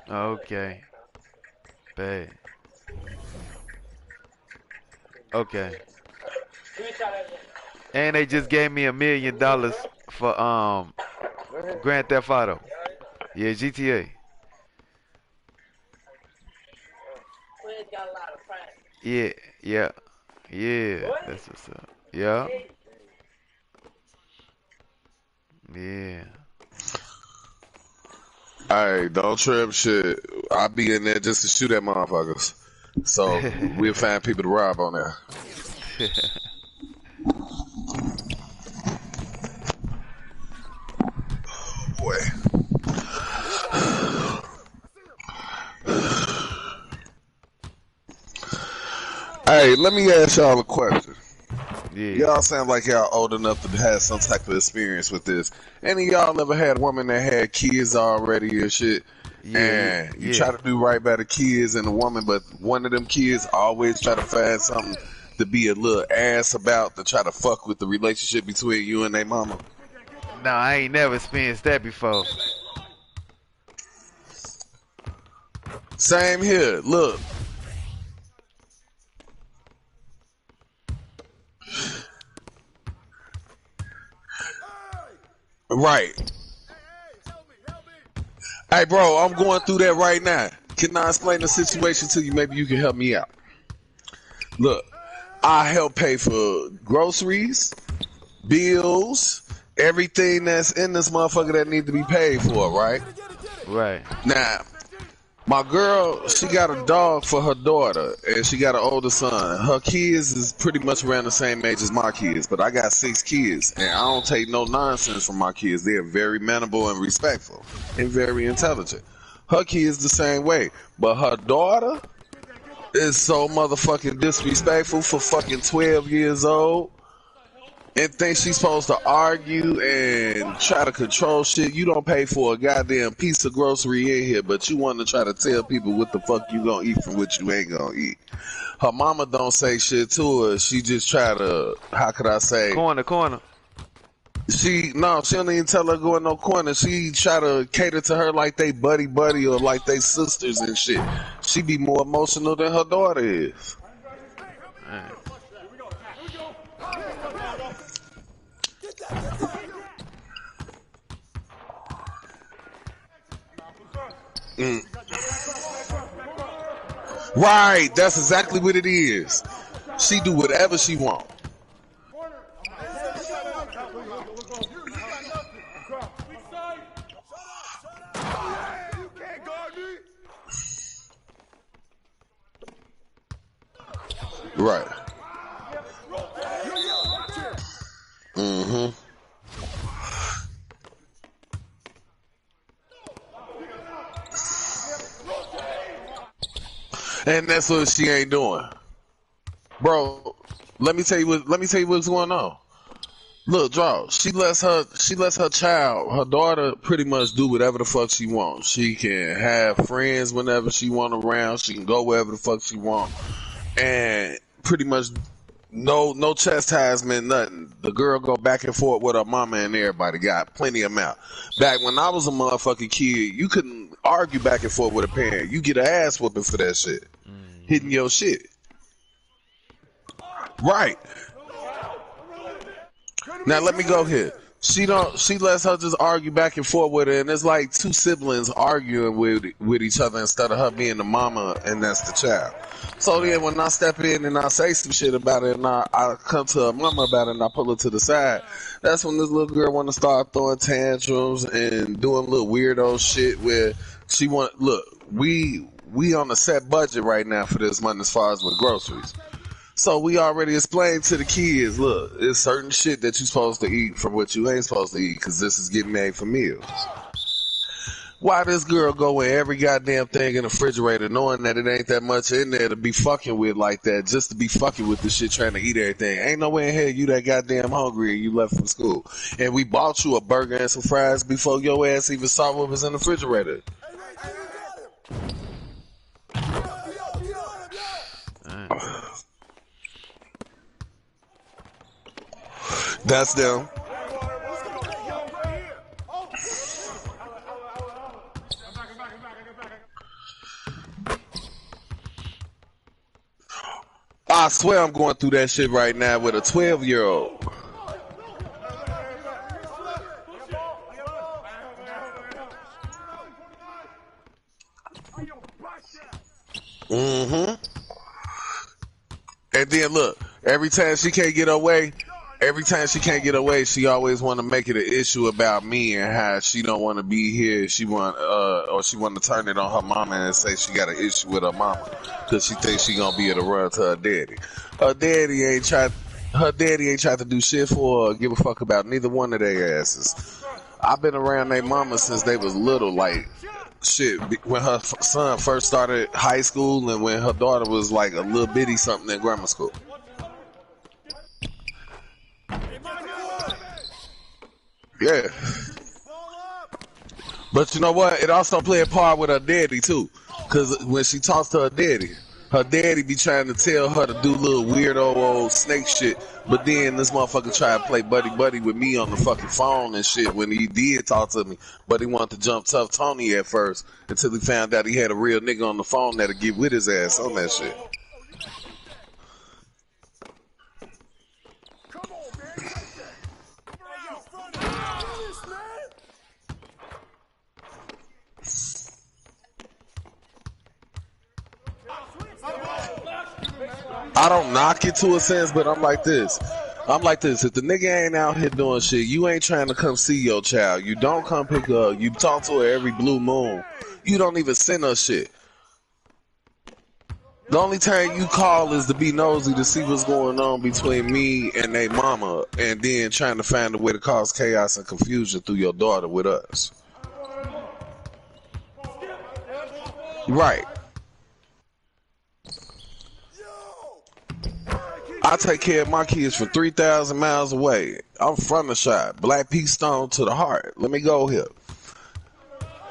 Okay. Bad. Okay. And they just gave me $1 million for Grand Theft Auto. Yeah, GTA. Yeah, yeah, yeah. That's what's up. Yeah, yeah. Hey, don't trip shit. I be in there just to shoot at motherfuckers. So we'll find people to rob on there. Boy. Hey, let me ask y'all a question. Yeah, Y'all sound like y'all old enough to have some type of experience with this. Any of y'all ever had a woman that had kids already and shit, yeah, and you yeah. try to do right by the kids and the woman, but one of them kids always try to find something to be a little ass about to try to fuck with the relationship between you and their mama? No, I ain't never experienced that before. Same here. Look, right. Hey, bro, I'm going through that right now. Can I explain the situation to you? Maybe you can help me out. Look, I help pay for groceries, bills, everything that's in this motherfucker that need to be paid for, right? Right. Now, my girl, she got a dog for her daughter, and she got an older son. Her kids is pretty much around the same age as my kids, but I got 6 kids, and I don't take no nonsense from my kids. They're very manable and respectful, and very intelligent. Her kids the same way, but her daughter is so motherfucking disrespectful for fucking 12 years old and thinks she's supposed to argue and try to control shit. You don't pay for a goddamn piece of grocery in here, but you want to try to tell people what the fuck you gonna eat from what you ain't gonna eat. Her mama don't say shit to her. She just try to, how could I say, Corner, corner. she don't even tell her to go in no corner. She try to cater to her like they buddy buddy or like they sisters and shit. She be more emotional than her daughter is. Right. Mm. Right, that's exactly what it is. She do whatever she want. Right. Mm-hmm. And that's what she ain't doing. Bro, let me tell you what's going on. Look, Draw, she lets her child, her daughter, pretty much do whatever the fuck she wants. She can have friends whenever she want around. She can go wherever the fuck she want, and pretty much no chastisement, nothing. The girl go back and forth with her mama and everybody. Got plenty of mouth. Back when I was a motherfucking kid, you couldn't argue back and forth with a parent. You get an ass whooping for that shit, hitting your shit. Right. Now let me go here. She don't. She lets her just argue back and forth with her, and it's like two siblings arguing with each other instead of her being the mama and that's the child. So then Right. when I step in and I say some shit about it, and I come to her mama about it, and I pull her to the side, that's when this little girl want to start throwing tantrums and doing little weirdo shit where she want. Look, we on a set budget right now for this month as far as with groceries. So we already explained to the kids, look, it's certain shit that you're supposed to eat from what you ain't supposed to eat because this is getting made for meals. Why this girl go in every goddamn thing in the refrigerator knowing that it ain't that much in there to be fucking with like that, just to be fucking with the shit trying to eat everything? Ain't no way in hell you that goddamn hungry and you left from school. And we bought you a burger and some fries before your ass even saw what was in the refrigerator. Right. That's them. swear I'm going through that shit right now with a 12-year-old. Mm-hmm. And then look, every time she can't get away, she always want to make it an issue about me and how she don't want to be here. She want to turn it on her mama and say she got an issue with her mama because she thinks she gonna be able to run to her daddy. Her daddy ain't tried to do shit for her or give a fuck about neither one of their asses. I've been around their mama since they was little, like shit. When her son first started high school and when her daughter was like a little bitty something in grammar school. Yeah. But you know what? It also play a part with her daddy too. Cause when she talks to her daddy be trying to tell her to do little weirdo old snake shit. But then this motherfucker try to play buddy with me on the fucking phone and shit when he did talk to me. But he wanted to jump tough Tony at first until he found out he had a real nigga on the phone that'll get with his ass on that shit. I don't knock it to a sense, but I'm like this. If the nigga ain't out here doing shit, you ain't trying to come see your child. You don't come pick her up. You talk to her every blue moon. You don't even send her shit. The only time you call is to be nosy to see what's going on between me and they mama, and then trying to find a way to cause chaos and confusion through your daughter with us. Right. I take care of my kids from 3,000 miles away. I'm from the shot. Black Pete Stone to the heart. Let me go here.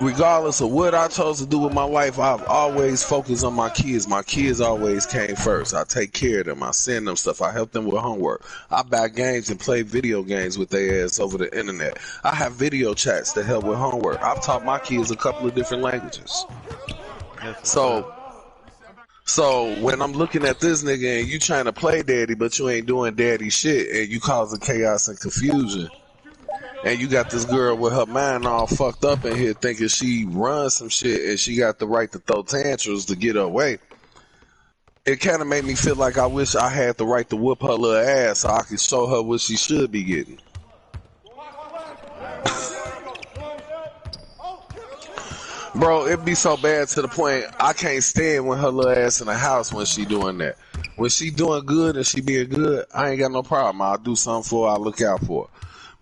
Regardless of what I chose to do with my life, I've always focused on my kids. My kids always came first. I take care of them. I send them stuff. I help them with homework. I buy games and play video games with their ass over the internet. I have video chats that help with homework. I've taught my kids a couple of different languages. So when I'm looking at this nigga and you trying to play daddy, but you ain't doing daddy shit, and you causing chaos and confusion, and you got this girl with her mind all fucked up in here thinking she runs some shit and she got the right to throw tantrums to get her way, it kind of made me feel like I wish I had the right to whoop her little ass so I could show her what she should be getting. Bro, it be so bad to the point I can't stand when her little ass in the house when she doing that. When she doing good and she being good, I ain't got no problem. I'll do something for her. I'll look out for her.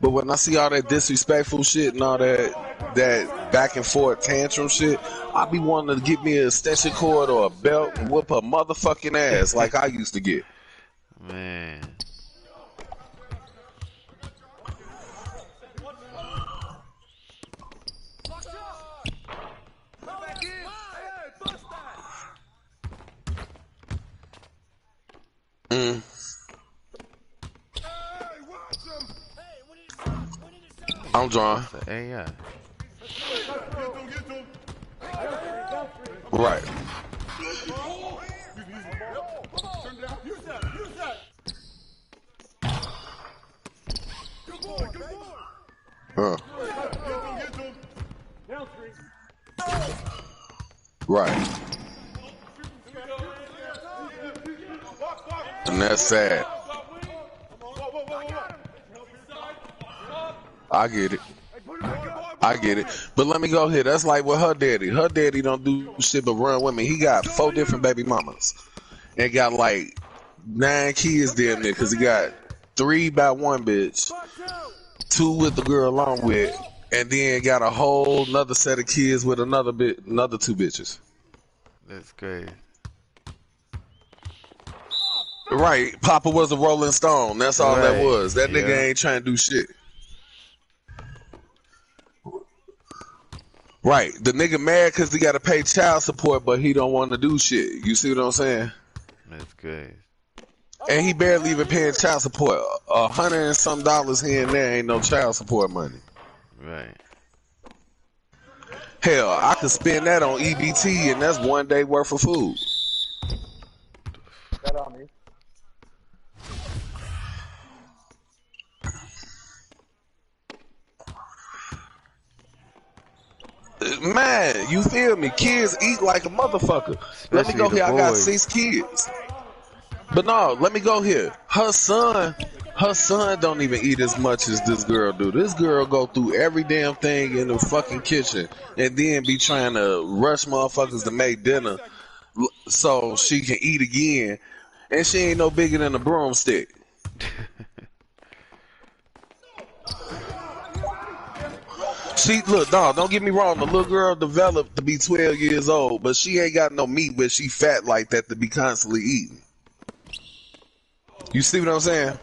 But when I see all that disrespectful shit and all that back and forth tantrum shit, I be wanting to get me an extension cord or a belt and whoop her motherfucking ass like I used to get. Man. I'm drawing. AI. Right. Right. And that's sad. I get it. But let me go here. That's like with her daddy. Her daddy don't do shit but run women. He got 4 different baby mamas. And got like 9 kids damn near because he got 3 by one bitch, 2 with the girl along with, and then got a whole another set of kids with another 2 bitches. That's crazy. Right. Papa was a Rolling Stone. That's all that was. That nigga ain't trying to do shit. Right. The nigga mad because he got to pay child support, but he don't want to do shit. You see what I'm saying? That's crazy. And he barely even paying child support. $100 and some here and there ain't no child support money. Right. Hell, I could spend that on EBT and that's one day worth of food. Man, you feel me? Kids eat like a motherfucker. Let me Especially go the here. I got boys. 6 kids. But no, let me go here. Her son don't even eat as much as this girl do. This girl go through every damn thing in the fucking kitchen and then be trying to rush motherfuckers to make dinner so she can eat again. And she ain't no bigger than a broomstick. She look, dog, don't get me wrong, the little girl developed to be 12 years old, but she ain't got no meat where she fat like that to be constantly eating. You see what I'm saying?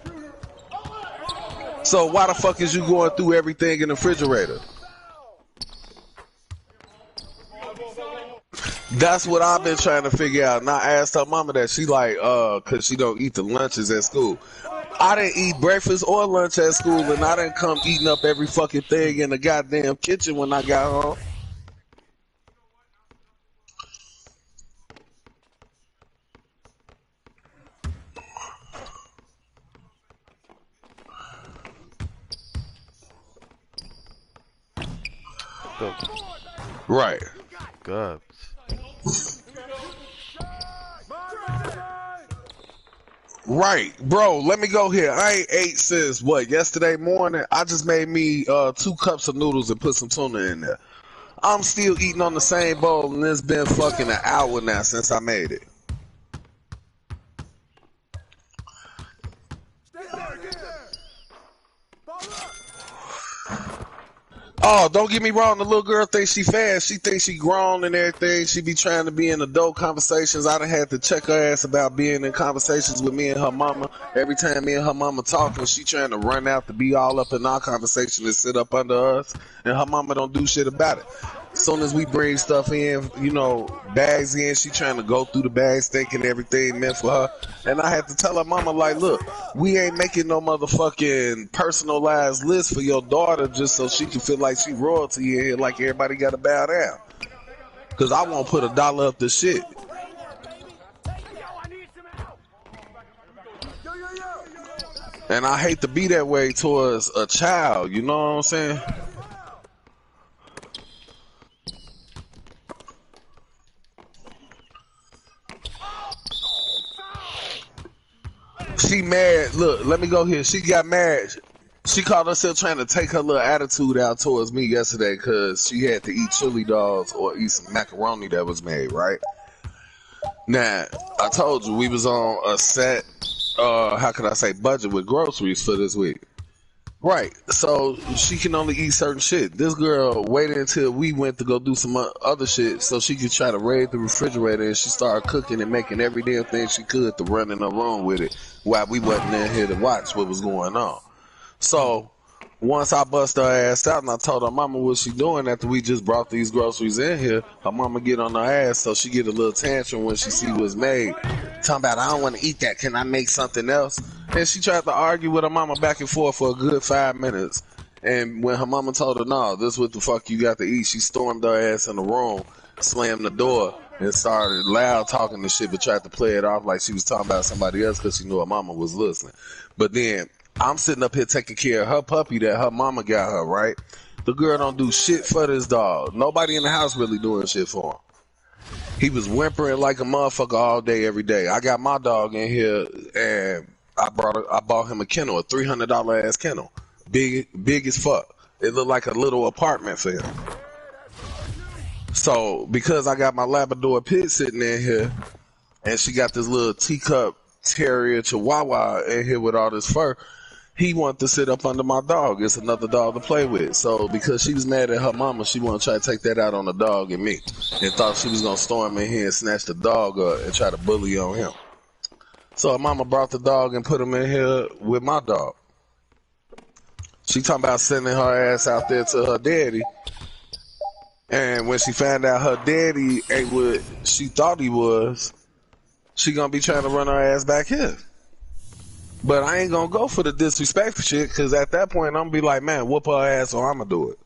So why the fuck is you going through everything in the refrigerator? That's what I've been trying to figure out. And I asked her mama that. She like, cause she don't eat the lunches at school. I didn't eat breakfast or lunch at school, and I didn't come eating up every fucking thing in the goddamn kitchen when I got home. The Right. Gubs. Right, bro. Let me go here. I ain't ate since what, yesterday morning. I just made me 2 cups of noodles and put some tuna in there. I'm still eating on the same bowl, and it's been fucking an hour now since I made it. Oh, don't get me wrong. The little girl thinks she fast. She thinks she grown and everything. She be trying to be in adult conversations. I done had to check her ass about being in conversations with me and her mama. Every time me and her mama talking, she trying to run out to be all up in our conversation and sit up under us. And her mama don't do shit about it. As soon as we bring stuff in, you know, bags in, she trying to go through the bags thinking everything meant for her. And I had to tell her mama, like, look, we ain't making no motherfucking personalized list for your daughter just so she can feel like she royalty in here, like everybody got to bow down. Because I won't put $1 up the shit. And I hate to be that way towards a child, you know what I'm saying? She mad. Look, let me go here. She got mad. She called herself trying to take her little attitude out towards me yesterday because she had to eat chili dogs or eat some macaroni that was made, right? Now, I told you we was on a set, how could I say, budget with groceries for this week. Right, so she can only eat certain shit. This girl waited until we went to go do some other shit so she could try to raid the refrigerator, and she started cooking and making every damn thing she could to run in her room with it while we wasn't in here to watch what was going on. So once I bust her ass out and I told her mama what she doing after we just brought these groceries in here, her mama get on her ass so she get a little tantrum when she see what's made. Talking about, I don't want to eat that. Can I make something else? And she tried to argue with her mama back and forth for a good 5 minutes. And when her mama told her, no, this is what the fuck you got to eat, she stormed her ass in the room, slammed the door, and started loud talking and shit, but tried to play it off like she was talking about somebody else because she knew her mama was listening. But then I'm sitting up here taking care of her puppy that her mama got her, right? The girl don't do shit for this dog. Nobody in the house really doing shit for him. He was whimpering like a motherfucker all day, every day. I got my dog in here, and I bought him a kennel, a $300 ass kennel, big as fuck. It looked like a little apartment for him. So because I got my Labrador pit sitting in here, and she got this little teacup terrier chihuahua in here with all this fur, he wanted to sit up under my dog. It's another dog to play with. So because she was mad at her mama, she wanted to try to take that out on the dog and me, and thought she was going to storm in here and snatch the dog up and try to bully on him. So her mama brought the dog and put him in here with my dog. She talking about sending her ass out there to her daddy. And when she found out her daddy ain't what she thought he was, she gonna be trying to run her ass back here. But I ain't gonna go for the disrespectful shit, because at that point I'm gonna be like, man, whoop her ass or I'm gonna do it.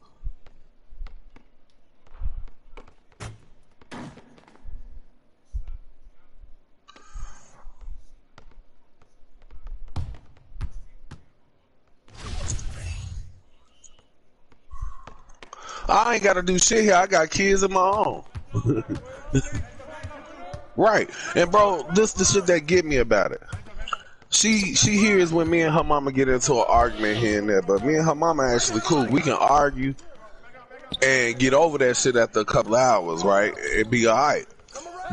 I ain't gotta do shit here. I got kids of my own. Right. And bro, this the shit that get me about it. She hears when me and her mama get into an argument here and there, but me and her mama actually cool. We can argue and get over that shit after a couple of hours, right? It'd be alright.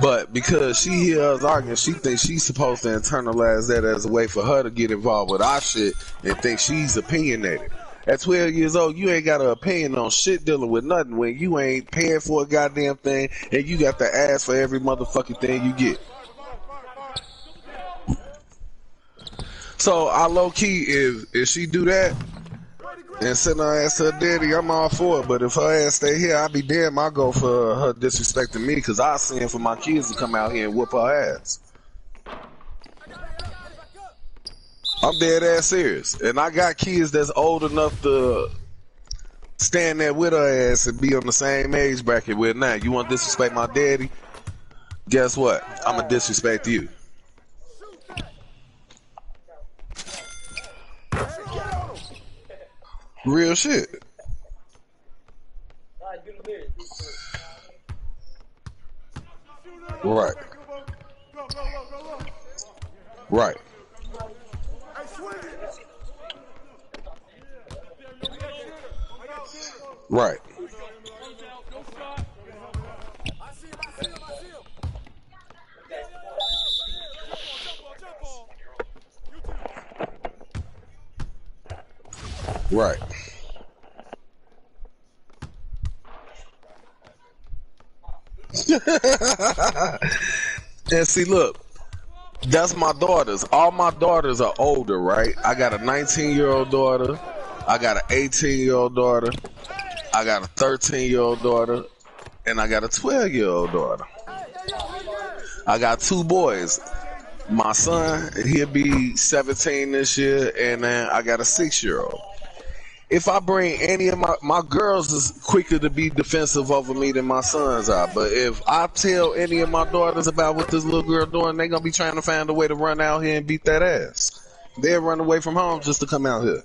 But because she hears us arguing, she thinks she's supposed to internalize that as a way for her to get involved with our shit and think she's opinionated. At 12 years old, you ain't got an opinion on shit dealing with nothing when you ain't paying for a goddamn thing and you got to ask for every motherfucking thing you get. So I low key, if she do that and send her ass to her daddy, I'm all for it. But if her ass stay here, I'll be damn. I go for her disrespecting me because I send for my kids to come out here and whoop her ass. I'm dead ass serious, and I got kids that's old enough to stand there with her ass and be on the same age bracket with. Now, you want to disrespect my daddy? Guess what? I'm gonna disrespect you. Real shit. Right. Right. Right. Right. And see, look, that's my daughters. All my daughters are older, right? I got a 19-year-old daughter. I got an 18-year-old daughter. I got a 13-year-old daughter. And I got a 12-year-old daughter. I got two boys. My son, he'll be 17 this year, and then I got a 6-year-old. If I bring any of my girls is quicker to be defensive over me than my sons are. But if I tell any of my daughters about what this little girl doing, they gonna be trying to find a way to run out here and beat that ass. They'll run away from home just to come out here.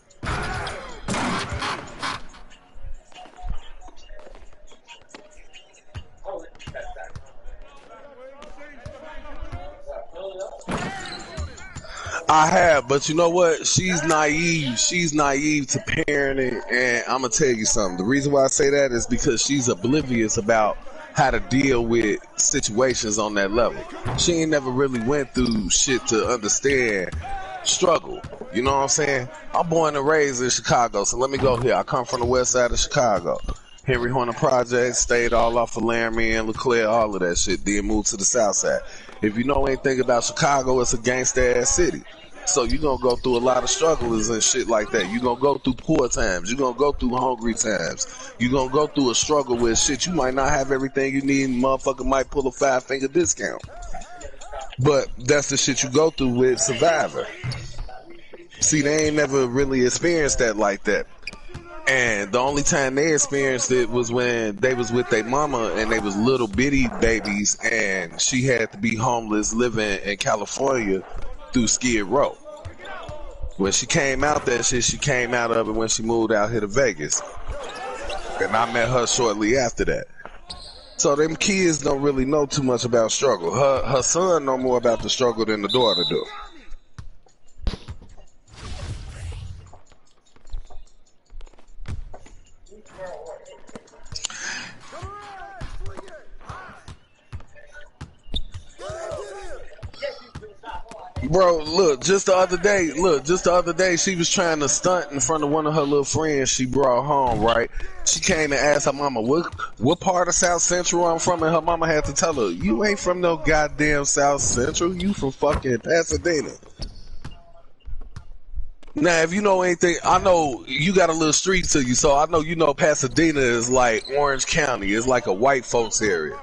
I have, but you know what? She's naive. She's naive to parenting, and I'm gonna tell you something. The reason why I say that is because she's oblivious about how to deal with situations on that level. She ain't never really went through shit to understand struggle. You know what I'm saying? I'm born and raised in Chicago, so let me go here. I come from the west side of Chicago. Henry Horner Project, stayed all off of Laramie and LeClaire, all of that shit, then moved to the south side. If you know anything about Chicago, it's a gangsta-ass city. So you're going to go through a lot of struggles and shit like that. You're going to go through poor times. You're going to go through hungry times. You're going to go through a struggle with shit. You might not have everything you need, and motherfucker might pull a 5-finger discount. But that's the shit you go through with Survivor. See, they ain't never really experienced that like that. And the only time they experienced it was when they was with their mama and they was little bitty babies and she had to be homeless living in California through Skid Row. When she came out that shit, she came out of it when she moved out here to Vegas. And I met her shortly after that. So them kids don't really know too much about struggle. Her son know more about the struggle than the daughter do. Bro, look, just the other day, she was trying to stunt in front of one of her little friends she brought home, right? She came and asked her mama, what part of South Central I'm from? And her mama had to tell her, you ain't from no goddamn South Central, you from fucking Pasadena. Now, if you know anything, I know you got a little street to you, so I know you know Pasadena is like Orange County. It's like a white folks area.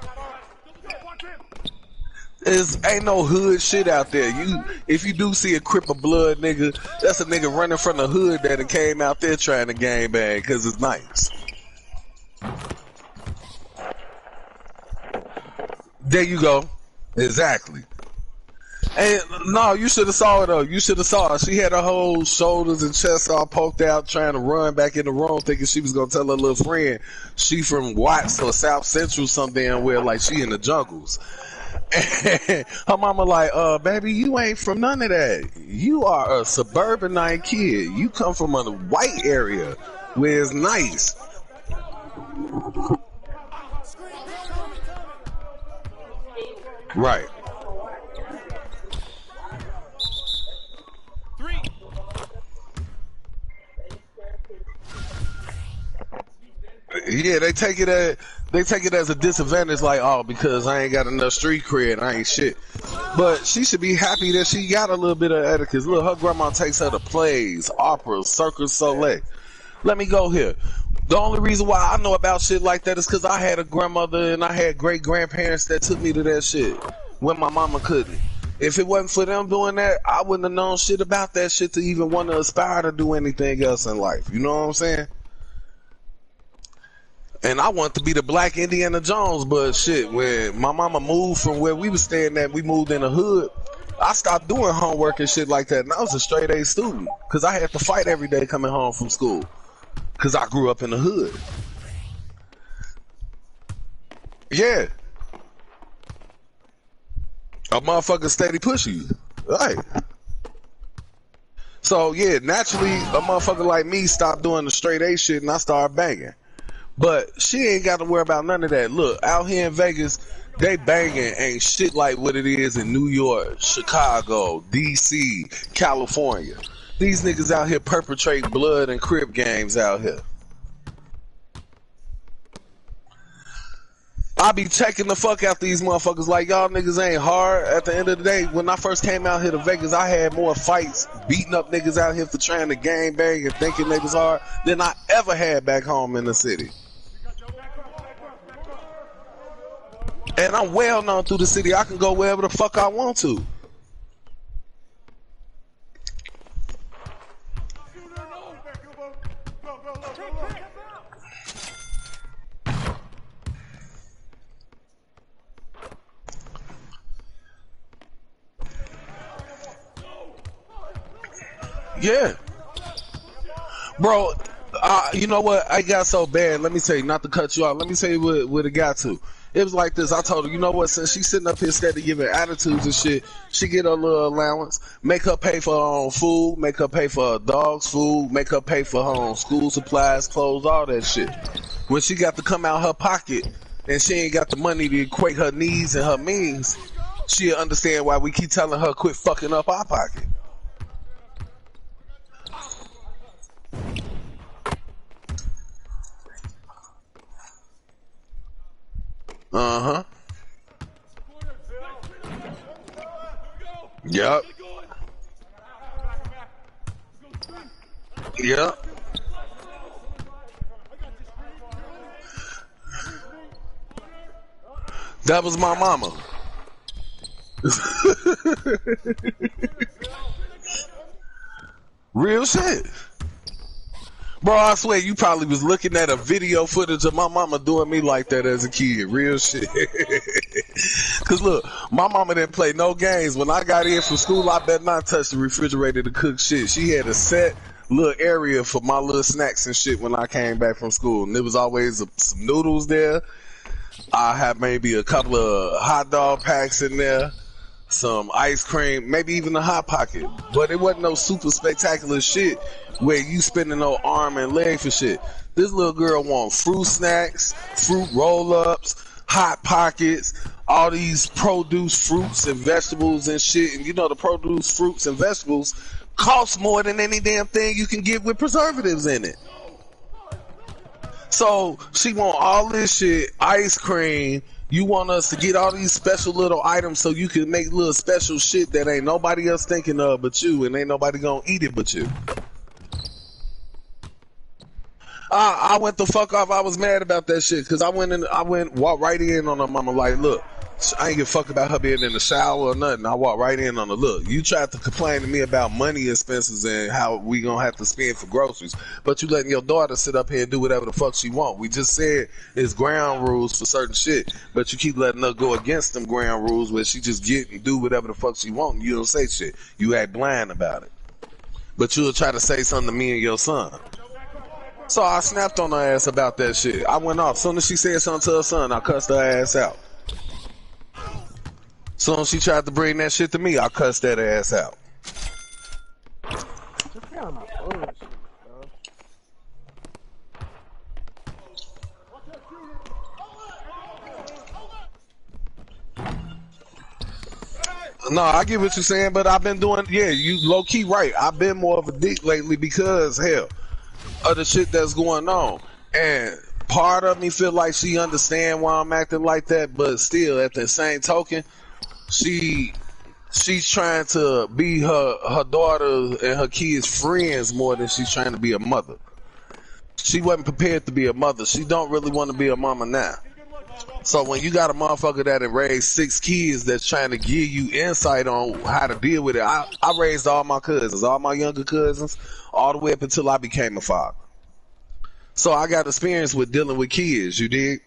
Ain't no hood shit out there. If you do see a Crip of Blood nigga, that's a nigga running from the hood that came out there trying to gang bang because it's nice. There you go. Exactly. And no, you should have saw her though. You should have saw her. She had her whole shoulders and chest all poked out, trying to run back in the room, thinking she was gonna tell her little friend she from Watts or South Central, some damn where, like she in the jungles. And her mama like, baby, you ain't from none of that. You are a suburbanite kid. You come from a white area where it's nice. Right. Yeah, they take it as a disadvantage, like, oh, because I ain't got enough street cred, I ain't shit. But she should be happy that she got a little bit of etiquette. Look, her grandma takes her to plays, operas, Cirque Soleil. Let me go here. The only reason why I know about shit like that is because I had a grandmother and I had great grandparents that took me to that shit when my mama couldn't. If it wasn't for them doing that, I wouldn't have known shit about that shit to even want to aspire to do anything else in life. You know what I'm saying? And I want to be the black Indiana Jones, but shit, when my mama moved from where we was staying at, we moved in the hood, I stopped doing homework and shit like that, and I was a straight A student, because I had to fight every day coming home from school, because I grew up in the hood. Yeah. A motherfucker steady push you. Right. So, yeah, naturally, a motherfucker like me stopped doing the straight A shit, and I started banging. But she ain't got to worry about none of that. Look, out here in Vegas, they banging ain't shit like what it is in New York, Chicago, D.C., California. These niggas out here perpetrate blood and crip games out here. I be checking the fuck out these motherfuckers like y'all niggas ain't hard. At the end of the day, when I first came out here to Vegas, I had more fights beating up niggas out here for trying to gang bang and thinking they was hard than I ever had back home in the city. And I'm well known through the city. I can go wherever the fuck I want to. Yeah. Bro, you know what? I got so bad. Let me tell you, not to cut you off. Let me tell you what it got to. It was like this. I told her, you know what? Since she's sitting up here steady giving attitudes and shit, she get her little allowance. Make her pay for her own food. Make her pay for her dog's food. Make her pay for her own school supplies, clothes, all that shit. When she got to come out her pocket and she ain't got the money to equate her needs and her means, she'll understand why we keep telling her quit fucking up our pocket. Uh-huh. Yep. Yep. That was my mama. Real shit. Bro, I swear you probably was looking at a video footage of my mama doing me like that as a kid. Real shit. Cause look, my mama didn't play no games. When I got in from school, I better not touch the refrigerator to cook shit. She had a set little area for my little snacks and shit when I came back from school. And there was always some noodles there. I had maybe a couple of hot dog packs in there. Some ice cream, maybe even a Hot Pocket. But it wasn't no super spectacular shit where you spending no arm and leg for shit. This little girl want fruit snacks, fruit roll-ups, Hot Pockets, all these produce fruits and vegetables and shit. And you know the produce fruits and vegetables cost more than any damn thing you can get with preservatives in it. So she want all this shit, ice cream. You want us to get all these special little items so you can make little special shit that ain't nobody else thinking of but you, and ain't nobody gonna eat it but you. I went the fuck off. I was mad about that shit because I walked right in on her mama like, look, I ain't give a fuck about her being in the shower or nothing. I walk right in on the look. You tried to complain to me about money expenses and how we gonna have to spend for groceries, but you letting your daughter sit up here and do whatever the fuck she want. We just said it's ground rules for certain shit, but you keep letting her go against them ground rules where she just get and do whatever the fuck she want and you don't say shit. You act blind about it. But you'll try to say something to me and your son. So I snapped on her ass about that shit. I went off. Soon as she said something to her son, I cussed her ass out. Soon as she tried to bring that shit to me, I cussed that ass out. No, I get what you're saying, but I've been doing, yeah, you low key right. I've been more of a dick lately because, hell, of the shit that's going on. And part of me feel like she understand why I'm acting like that, but still, at the same token, she's trying to be her daughter and her kids' friends more than she's trying to be a mother. She wasn't prepared to be a mother. She don't really want to be a mama now. So when you got a motherfucker that raised 6 kids that's trying to give you insight on how to deal with it, I raised all my cousins, all my younger cousins, all the way up until I became a father. So I got experience with dealing with kids, you dig?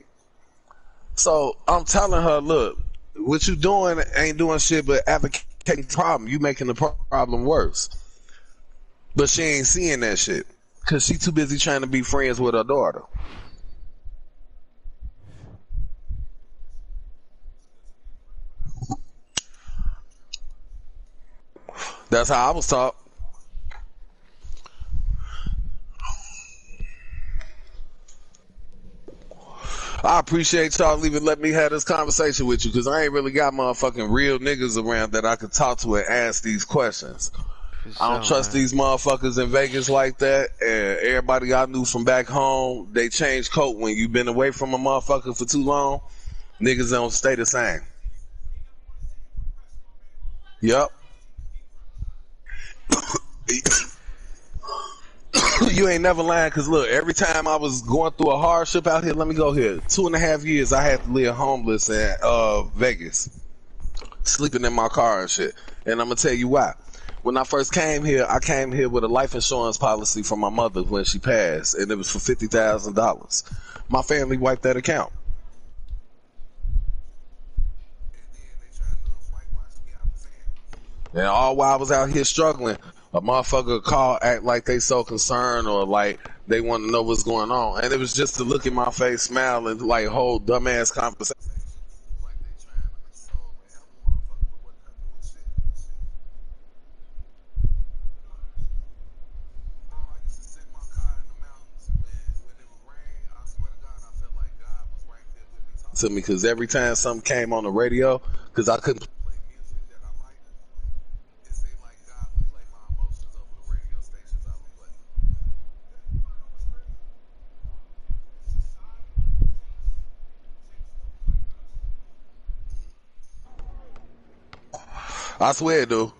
So I'm telling her, look, what you doing ain't doing shit but advocating the problem. You making the problem worse. But she ain't seeing that shit because she too busy trying to be friends with her daughter. That's how I was taught. I appreciate y'all even let me have this conversation with you because I ain't really got motherfucking real niggas around that I could talk to and ask these questions. I don't trust these motherfuckers in Vegas like that, and everybody I knew from back home, they change coat when you been away from a motherfucker for too long. Niggas don't stay the same. Yup. You ain't never lying, cause look, every time I was going through a hardship out here, let me go here. 2.5 years I had to live homeless in Vegas, sleeping in my car and shit. And I'm gonna tell you why. When I first came here, I came here with a life insurance policy from my mother when she passed, and it was for $50,000. My family wiped that account. And all while I was out here struggling, a motherfucker call, act like they so concerned or like they want to know what's going on. And it was just to look in my face, smile, and like hold dumbass conversation. To me, because every time something came on the radio, because I couldn't play music that I liked, it seemed like God would play my emotions over the radio stations I would play. I swear, dude.